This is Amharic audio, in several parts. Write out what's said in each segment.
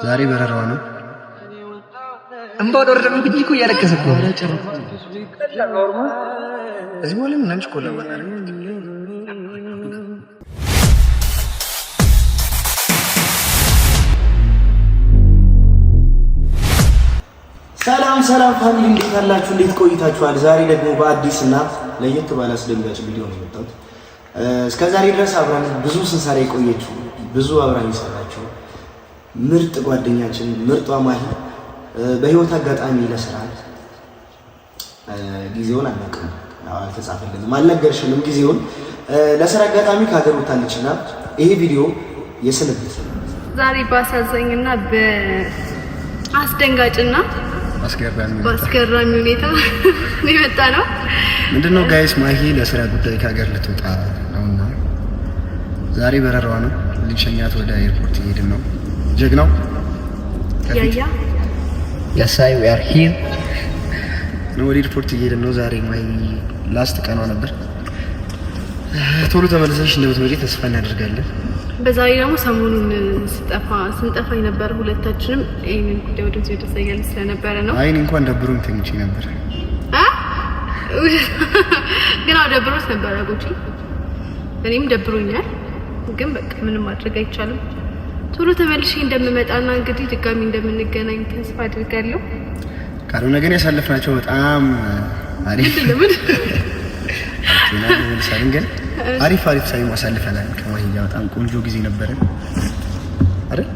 ዛሬ በረራዋ ነው። እንባው ደረደም እንጂ እኮ እያለቀሰ እኮ ነው። እዚህ በኋላ ምን አንቺ እኮ ሰላም ፋሚሊ እንዴት አላችሁ? እንዴት ቆይታችኋል? ዛሬ ደግሞ በአዲስ እና ለየት ባለ አስደንጋጭ ቪዲዮ ነው የመጣሁት። እስከዛሬ ድረስ አብራን ብዙ ስንሰራ የቆየችው ብዙ አብራን የሰራችው ምርጥ ጓደኛችን ምርጧ ማሂ በህይወት አጋጣሚ ለስራ ጊዜውን አናውቅም፣ አልተጻፈልንም፣ አልነገርሽንም ጊዜውን። ለስራ አጋጣሚ ከሀገር ወጣለችና ይሄ ቪዲዮ የስንብት ዛሬ ባሳዘኝና በአስደንጋጭና በአስገራሚ ሁኔታ የመጣ ነው። ምንድነው ጋይስ? ማሂ ለስራ ጉዳይ ከሀገር ልትወጣ ነውና ዛሬ በረራዋ ነው። ልንሸኛት ወደ ኤርፖርት እየሄድን ነው። ጀግናው ያሳይ we are here ነው። ወደ ኤርፖርት እየሄድን ነው። ዛሬ ማሂ ላስት ቀኗ ነበር። ቶሎ ተመልሰሽ እንደምትመጪ ተስፋ እናደርጋለን። በዛሬ ደግሞ ሰሞኑን ስንጠፋ የነበረ ሁለታችንም ይሄንን ጉዳይ ወደዚህ ወደሰያል ስለነበረ ነው። አይኔ እንኳን ደብሮኝ ተኝቼ ነበር። ግን ደብሮት ነበር አጎጂ፣ እኔም ደብሮኛል። ግን በቃ ምንም ማድረግ አይቻልም። ቶሎ ተመልሼ እንደምመጣና እንግዲህ ድጋሚ እንደምንገናኝ ተስፋ አድርጋለሁ። ካልሆነ ግን ያሳለፍናቸው በጣም አሪፍ ግን አሪፍ ሳይም አሳልፈናል። ከማሂ ጋር በጣም ቆንጆ ጊዜ ነበረ አይደል?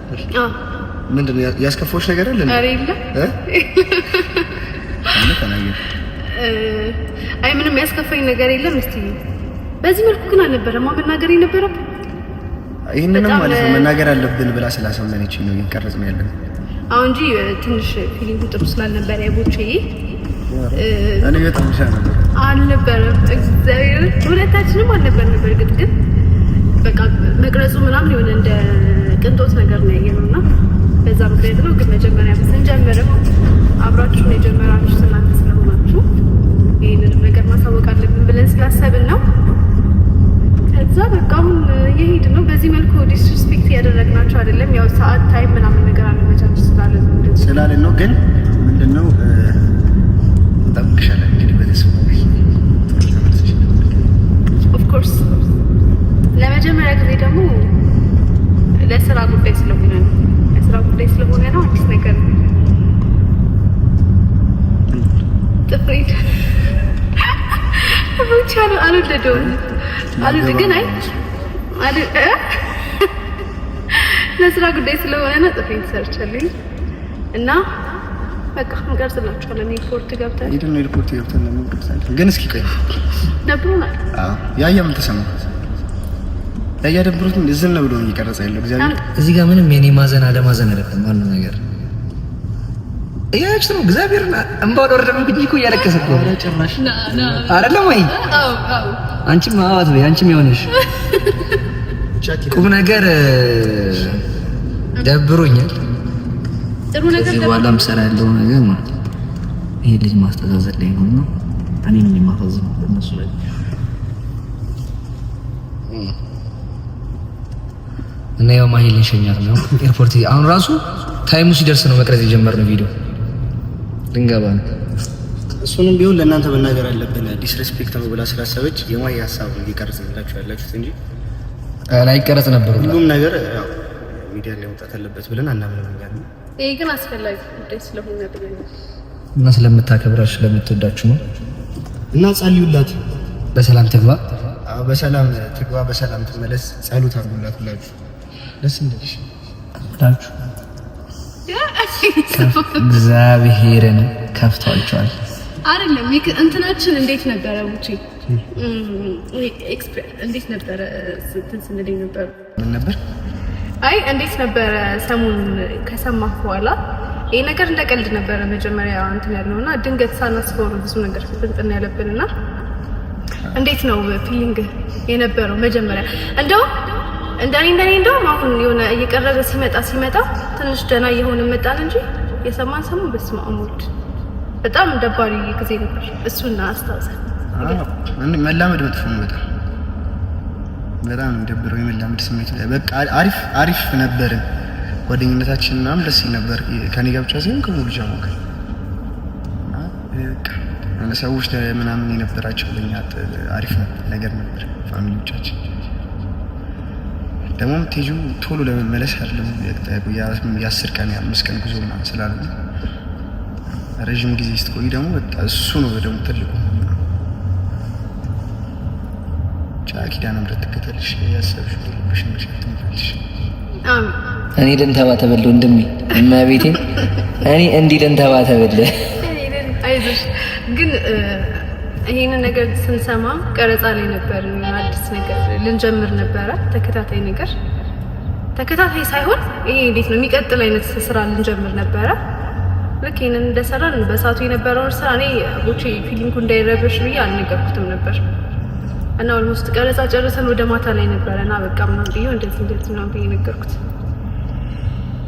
ምንድነው ያስከፋሽ ነገር አለ? አረ የለም። አይ ምንም ያስከፋኝ ነገር የለም። እስቲ በዚህ መልኩ ግን አልነበረም መናገር የነበረብን። ይሄንንም ማለት ነው መናገር አለብን ብላ ስላሰመነችኝ ነው እየቀረጽን ያለን። አሁን እንጂ ትንሽ ፊሊንግ ጥሩ ስላልነበረ ያቦቼ እኔ በጣም ነበር አልነበረም። እግዚአብሔር ሁለታችንም አልነበረም። በርግጥ ግን በቃ መቅረጹ ምናምን የሆነ እንደ ቅንጦት ነገር ነው ያየነውና በዛ ምክንያት ነው። ግን መጀመሪያ ስንጀምርም አብራችሁን የጀመራችሁት እናንተ ስለሆናችሁ ይሄንንም ነገር ማሳወቅ አለብን ብለን ስላሰብን ነው። ከዛ በቃ አሁን የሄድን ነው። በዚህ መልኩ ዲስሪስፔክት ያደረግናቸው አይደለም። ያው ሰዓት ታይም ምናምን ነገር አለመቻች ስላለን ነው። ግን ምንድነው እንጠብቅሻለን እንግዲህ በተስፋ ኦፍ ኮርስ። ለመጀመሪያ ጊዜ ደግሞ ለስራ ጉዳይ ስለሆነ ነው። አዲስ ነገር ነው። ጥፍሬት ብቻ ነው አልወደደውም። ግን ለስራ ጉዳይ ስለሆነ ነው ጥፍሬን ሰርቻለሁ እና በቃ እንቀርጽላችኋለን። ኤርፖርት ገብተን ለምን ግን እስኪ ቆይ ደብሮናል። ያያ ምን ተሰማ? ያያ ደብሮት ዝም ብሎ ነው እየቀረጸ ያለው። እግዚአብሔር እዚህ ጋር ምንም የኔ ማዘን አለማዘን አይደለም። ዋናው ነገር እያያችሁ ነው። እግዚአብሔር እንባው ደረደም እንጂ እኮ እያለቀሰ እኮ ነው። ጭራሽ አይደለም ወይ? አንቺም ማዋት ወይ አንቺም የሆነሽ ቁም ነገር ደብሮኛል። ጥሩ ነገር ከዚህ በኋላ ምሰራ ያለው ነገር ማለት ይሄ ልጅ ማስተዛዘል ላይ ነው። እኔ ምን ማፈዘው እነሱ ላይ እና ያው ማሂ ልንሸኛት ነው ኤርፖርት። አሁን ራሱ ታይሙ ሲደርስ ነው መቅረጽ የጀመርነው ቪዲዮ ልንገባ ነው። እሱንም ቢሆን ለእናንተ መናገር አለብን። ዲስሬስፔክት ነው ብላ ስላሰበች የማሂ ሀሳብ እየቀረጽ እንላችሁ ያላችሁት እንጂ ላይቀረጽ ነበር። ሁሉም ነገር ያው ሚዲያ ላይ መውጣት አለበት ብለን አናምንም እኛ። ይሄ ግን አስፈላጊ ጉዳይ ስለሆነ ብለን እና ስለምታከብራችሁ ስለምትወዳችሁ ነው። እና ጸልዩላት፣ በሰላም ትግባ። አዎ በሰላም ትግባ፣ በሰላም ትመለስ። ጸሎት አድርጉላት ሁላችሁ። ደስ እንደሽ አላችሁ። እግዚአብሔርን ከፍቷቸዋል አይደለም? እንትናችን እንዴት ነበረ? ውጪ ኤክስፒሪየንስ እንዴት ነበረ? ስንል ነበር ምን ነበር? አይ እንዴት ነበረ? ሰሞኑን ከሰማህ በኋላ ይሄ ነገር እንደቀልድ ነበረ መጀመሪያ እንትን ያለውና ድንገት ሳናስበው ብዙ ነገር ፍጥንጥና ያለብንና እንዴት ነው ፊሊንግ የነበረው መጀመሪያ? እንደኔ አሁን የሆነ እየቀረበ ሲመጣ ትንሽ ደህና እየሆነ መጣን እንጂ የሰማን ሰሞን በስመ አብ ወልድ በጣም ደባሪ ጊዜ ነበር። እሱና አስታውሰን መላመድ መጥፎ ነው በጣም በጣም ደብረው የመላመድ ስሜት በቃ አሪፍ ነበርን። ጓደኝነታችን ምናምን ደስ ይል ነበር። ከኔ ጋር ብቻ ሳይሆን ከሙሉ ጃማ ጋር እና ሰዎች ምናምን የነበራቸው ለኛ አሪፍ ነገር ነበር። ፋሚሊዎቻችን ደግሞ ቴጁ ቶሎ ለመመለስ አይደለም የ10 ቀን የ5 ቀን ጉዞ ምናምን ስላለ ረዥም ጊዜ ስትቆይ ደግሞ በጣም እሱ ነው ደግሞ ትልቁ ኪዳነ ምሕረት ትከተልሽ ያሰብሽ ልብሽ መሸት ትምፈልሽ። እኔ ደንተባ ተበል ወንድሜ እመቤቴ እኔ እንዲህ ደንተባ ተበል። አይዞሽ ግን ይሄንን ነገር ስንሰማ ቀረጻ ላይ ነበር። አዲስ ነገር ልንጀምር ነበረ። ተከታታይ ሳይሆን ይሄ እንዴት ነው የሚቀጥል አይነት ስራ ልንጀምር ነበረ። ልክ ይሄንን እንደሰራን በሳቱ የነበረውን ስራ እኔ ቦቼ ፊሊንጉ እንዳይረበሽ ብዬ አልነገርኩትም ነበር እና ኦልሞስት ቀረጻ ጨርሰን ወደ ማታ ላይ ነበረና በቃ ምናምን ብዬ እንደዚህ ነው ብዬ ነገርኩት።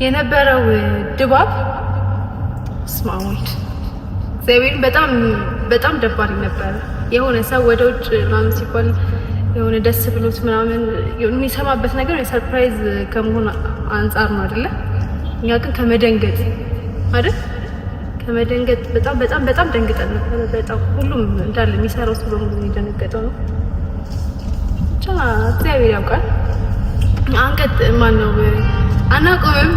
የነበረው ድባብ ስማውልድ እግዚአብሔር በጣም ደባሪ ነበረ። የሆነ ሰው ወደ ውጭ ምናምን ሲባል የሆነ ደስ ብሎት ምናምን የሚሰማበት ነገር የሰርፕራይዝ ከመሆን አንጻር ነው አይደለ? እኛ ግን ከመደንገጥ አይደል? ከመደንገጥ በጣም ደንግጠን ነበር። በጣም ሁሉም እንዳለ የሚሰራው ሰው በሙሉ የሚደነገጠው ነው። ብቻ እግዚአብሔር ያውቃል። አንቀጥ ማን ነው አናቆምም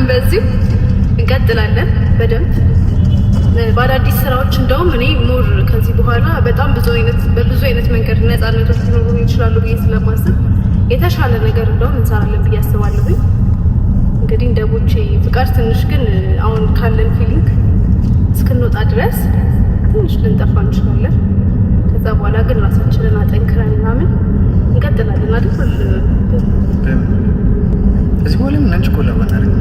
በዚሁ እንቀጥላለን በደንብ በአዳዲስ ስራዎች። እንደውም እኔ ሞር ከዚህ በኋላ በጣም በብዙ አይነት መንገድ ነፃነቶች ሊኖሩ ይችላሉ ብዬ ስለማስብ የተሻለ ነገር እንደውም እንሰራለን ብዬ አስባለሁ። እንግዲህ እንደ ቦቼ ፍቃድ ትንሽ ግን አሁን ካለን ፊሊንግ እስክንወጣ ድረስ ትንሽ ልንጠፋ እንችላለን። ከዛ በኋላ ግን ራሳችንን አጠንክረን ምናምን እንቀጥላለን አይደል? እዚህ በኋላ ምን አንቺ ቆላ ባናረግ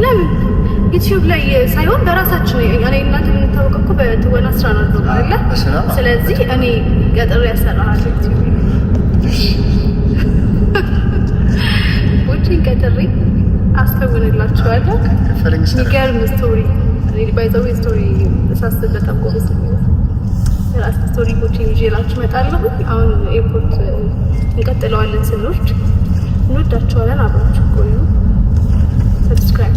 ለምን ዩቲዩብ ላይ ሳይሆን በራሳችን እኔ እናንተ የምንታወቀው እኮ በትወና ስራ ነው አይደል? ስለዚህ እኔ ቀጥሬ ያሰራሃለሁ ዩቲዩብ ወጪ ቀጥሬ አስተውልላችኋለሁ። የሚገርም ስቶሪ ባይዘው ስቶሪ ሳስብ በጣም ጎበዝ ራስ ስቶሪ ቦቼ ይዤላችሁ እመጣለሁ። አሁን ኤርፖርት እንቀጥለዋለን። ስንወርድ እንወዳችኋለን። አብራችሁ ቆዩ። ሰብስክራይብ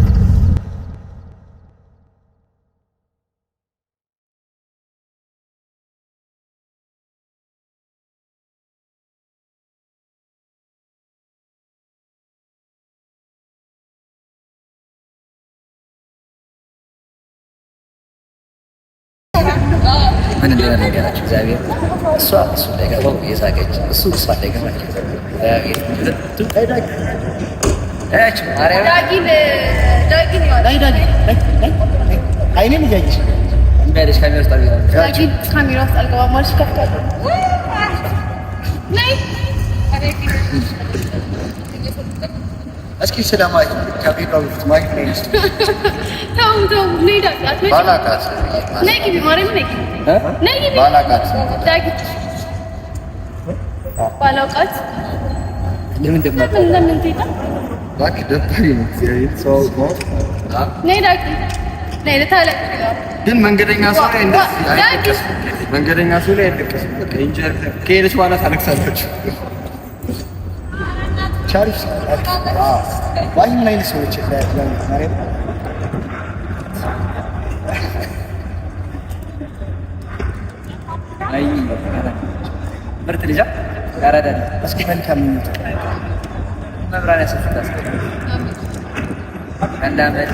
ምን እንደነገራችሁ እግዚአብሔር እሷ እንዳይገባው እየሳቀች እሷ እንዳይገባች አይኔን እያየሽ ካሜራ ውስጥ አልገባም ማለት ከፍታለሁ። እስኪ ስለማይ ከቤቷ በፊት ማይ ነኝ ተው ነይዳት ባላቃት ነይ ግቢ ማረም ነይ ነይ ግቢ ባላቃት ዳጊት ባላቃት ለምን ደማ ለምን ትይታ ባክ ደባሪ ነው ሰው ነው ነይ ዳጊት ነይ ለታለቅ ግን መንገደኛ ሰው ላይ እንደዚህ መንገደኛ ሰው ላይ አይደቅስ በቃ ኢንጀር ከሄደች በኋላ ታለቅሳለች። ቻሪፍ ዋይ ምን አይነት ሰዎች ያለው ማረም አይ ምርጥ ልጅ ያራዳል። እስኪ መልካም ነው መብራን ያሰፍታስ አንዳመት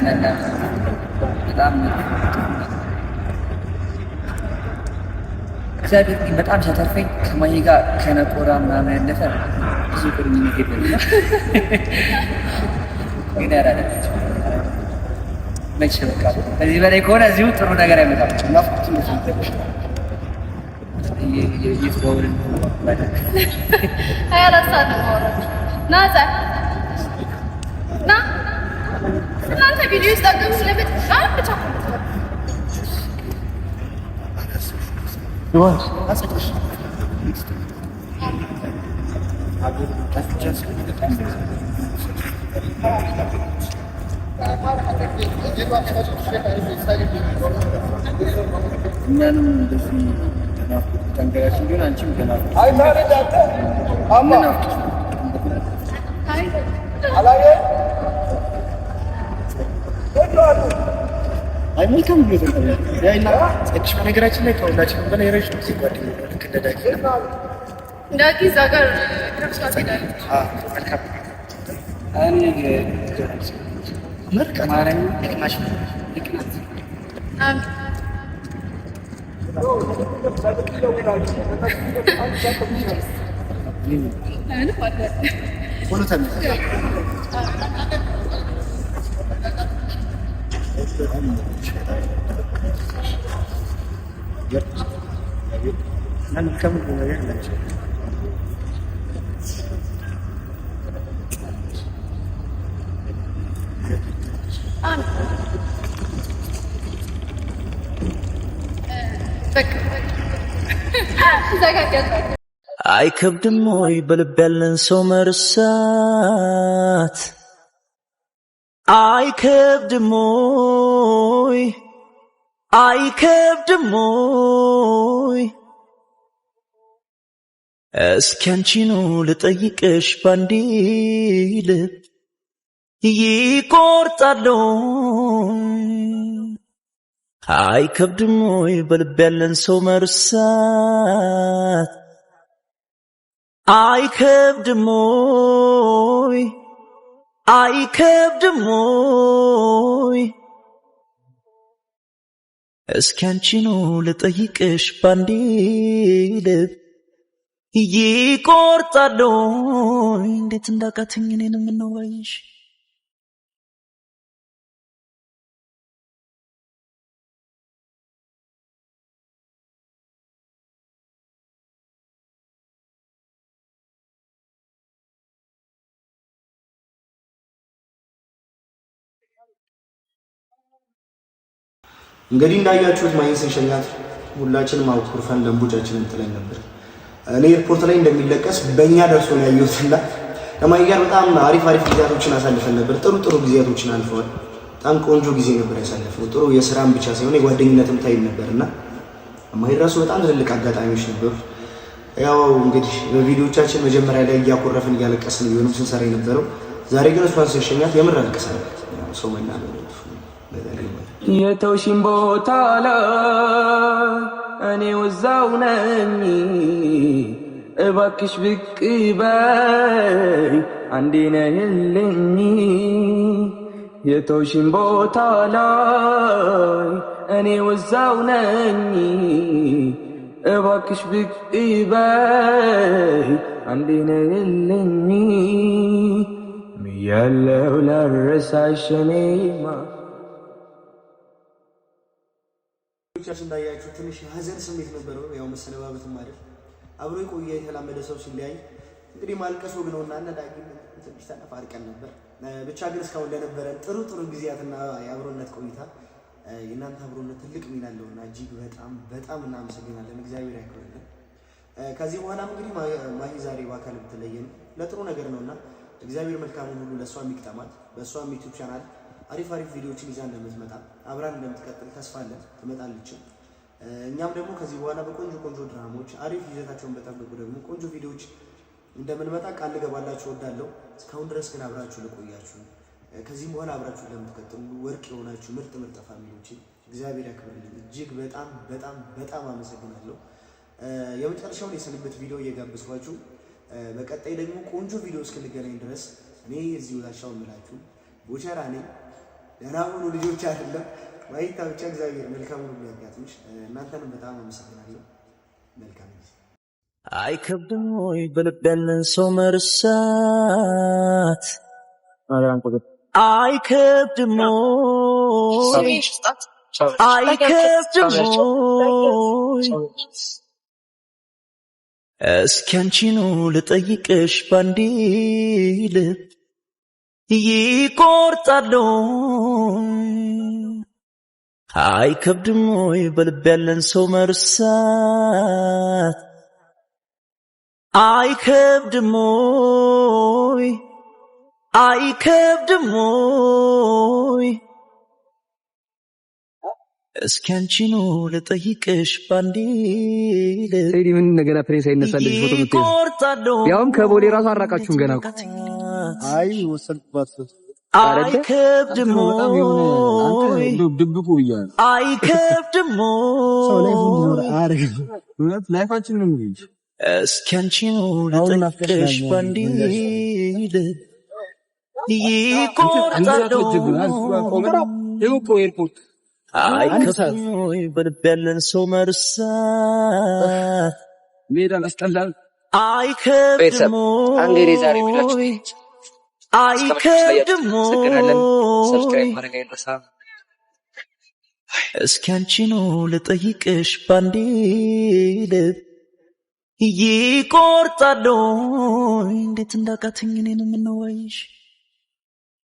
በጣም እግዚአብሔር ግን በጣም ሲያተርፈኝ ከማዬ ጋር ከነቆራ ምናምን ያለፈ ብዙ ቁርኝነት የለም። ግን ያራዳል መቼ በቃ በዚህ በላይ ከሆነ እዚሁ ጥሩ ነገር ያመጣል። ናፍቆት እንደተደረገሽ ይፍሮልን ማለት አያራሳት ነው ናዛ ና እናንተ ቪዲዮ ስታቀሙ ስለበት ብቻ ይዋስ አሰጭሽ ምንም እንደዚህ ተናፍቁት ተንገራችን ግን አንቺም ገና አይ መልካም ነው ያይና እቺ በነገራችን ላይ ከሁላችንም በላይ ረጅም ጊዜ ጓደኛ ነው። ልክ እንደ ዳጊ እዛ ጋር ክርስቶስ ይላል። መልካም መልካም ማረኝ ልክናሽ ልክናት አይከብድም ወይ በልብ ያለን ሰው መርሳት? አይከብድም ወይ አይከብድም ወይ? እስኪ አንቺኑ ልጠይቅሽ ባንዴ ልብ ይቆርጣለሁ። አይከብድም ወይ በልብ ያለን ሰው መርሳት? አይከብድም ወይ አይከብድም ወይ? እስኪ አንቺኑ ልጠይቅሽ ባንዴ ልብ ይቆርጣለሁ። እንዴት እንዳቃተኝ እኔን የምንወያይሽ እንግዲህ እንዳያችሁት ማይን ስንሸኛት ሁላችንም አውኩርፈን ለምቦጫችንን ጥለን ነበር። እኔ ኤርፖርት ላይ እንደሚለቀስ በእኛ ደርሶ ነው ያየሁትና ከማይ ጋር በጣም አሪፍ ጊዜያቶችን አሳልፈን ነበር። ጥሩ ጊዜያቶችን አልፈዋል። በጣም ቆንጆ ጊዜ ነበር ያሳለፍነው። ጥሩ የስራም ብቻ ሳይሆን የጓደኝነትም ታይም ነበርና የማይረሱ በጣም ትልቅ አጋጣሚዎች ነበሩ። ያው እንግዲህ በቪዲዮቻችን መጀመሪያ ላይ እያኮረፍን እያለቀስን ቢሆንም ስንሰራ የነበረው ዛሬ ግን እሷን ስንሸኛት የምር አልቀሳለሁ። ሰው መናገር የተውሽን ቦታ ላይ እኔ ወዛው ነኝ፣ እባክሽ ብቅ በይ አንዴ ነይልኝ። የተውሽን ቦታ ላይ እኔ ወዛው ነኝ፣ እባክሽ ብቅ በይ አንዴ ነይልኝ። ምያለው ላረሳሽ እኔማ ቻችን እንዳያችሁ ትንሽ ሀዘን ስሜት ነበረው። ያው መሰነባበትም አይደል አብሮ የቆየ የተላመደ ሰው ሲለያይ እንግዲህ ማልቀስ ወግ ነውና እንደዳጊ ትንሽ ተነፋርቀን ነበር። ብቻ ግን እስካሁን ለነበረን ጥሩ ጊዜያትና የአብሮነት ቆይታ የእናንተ አብሮነት ትልቅ ሚና አለውና እጅግ በጣም እናመሰግናለን። እግዚአብሔር ያክብርልን። ከዚህ በኋላም እንግዲህ ማሂ ዛሬ በአካል ብትለየን ለጥሩ ነገር ነውና እግዚአብሔር መልካሙን ሁሉ ለሷ የሚቅጠማት በሷም ዩቲዩብ ቻናል አሪፍ ቪዲዮዎችን ይዛ እንደምትመጣ አብራን እንደምትቀጥል ተስፋ አለን። ትመጣለች። እኛም ደግሞ ከዚህ በኋላ በቆንጆ ድራማዎች አሪፍ ይዘታቸውን በጠበቁ ደግሞ ቆንጆ ቪዲዮዎች እንደምንመጣ ቃል ልገባላችሁ እወዳለሁ። እስካሁን ድረስ ግን አብራችሁ ለቆያችሁ ከዚህም በኋላ አብራችሁ ለምትቀጥሉ ወርቅ የሆናችሁ ምርጥ ፋሚሊዎችን እግዚአብሔር ያክብርልኝ። እጅግ በጣም አመሰግናለሁ። የመጨረሻውን የስንብት ቪዲዮ እየጋበዝኳችሁ በቀጣይ ደግሞ ቆንጆ ቪዲዮ እስክንገናኝ ድረስ እኔ እዚሁ ላሻው እምላችሁ ቦቸራ ነኝ። ደህና ሁኑ ልጆች አይደለም ማይታ ብቻ እግዚአብሔር መልካም ሁሉ ያጋጥምሽ። እናንተንም በጣም አመሰግናለሁ። መልካም ጊዜ። አይከብድም ወይ በልብ ያለን ሰው መርሳት? አይከብድም ወይ አይከብድም ወይ? እስኪ አንቺኑ ልጠይቅሽ ባንዴ ልብ ይቆርጣለሁ። አይከብድም ወይ በልብ ያለን ሰው መርሳት? አይከብድም ወይ አይከብድም ወይ እስኪ አንቺኑ ልጠይቅሽ ባንዴ ሰይዲ ምን ነገር ፕሬስ አይነሳልሽ ፎቶ ምትይው ያውም ከቦሌ ራሱ አራቃችሁም ገና እኮ አይ ወሰልባት አይከብድም ወይ ድብቁ ይያል አይከብድም ወይ እውነት ላይፋችን ነው እንጂ እስኪ አንቺኑ ልጠይቅሽ ባንዴ ይቆርጣል ኤርፖርት አይከብድም ወይ በልብ ያለን ሰው መርሳት ሜዳ አስጠላል አይከብድም ወይ አይከብድም ወይ እስኪ አንቺኑ ልጠይቅሽ ባንዴ ልብ ይቆርጣል እንዴት እንዳቃተኝ እኔን የምንወያይሽ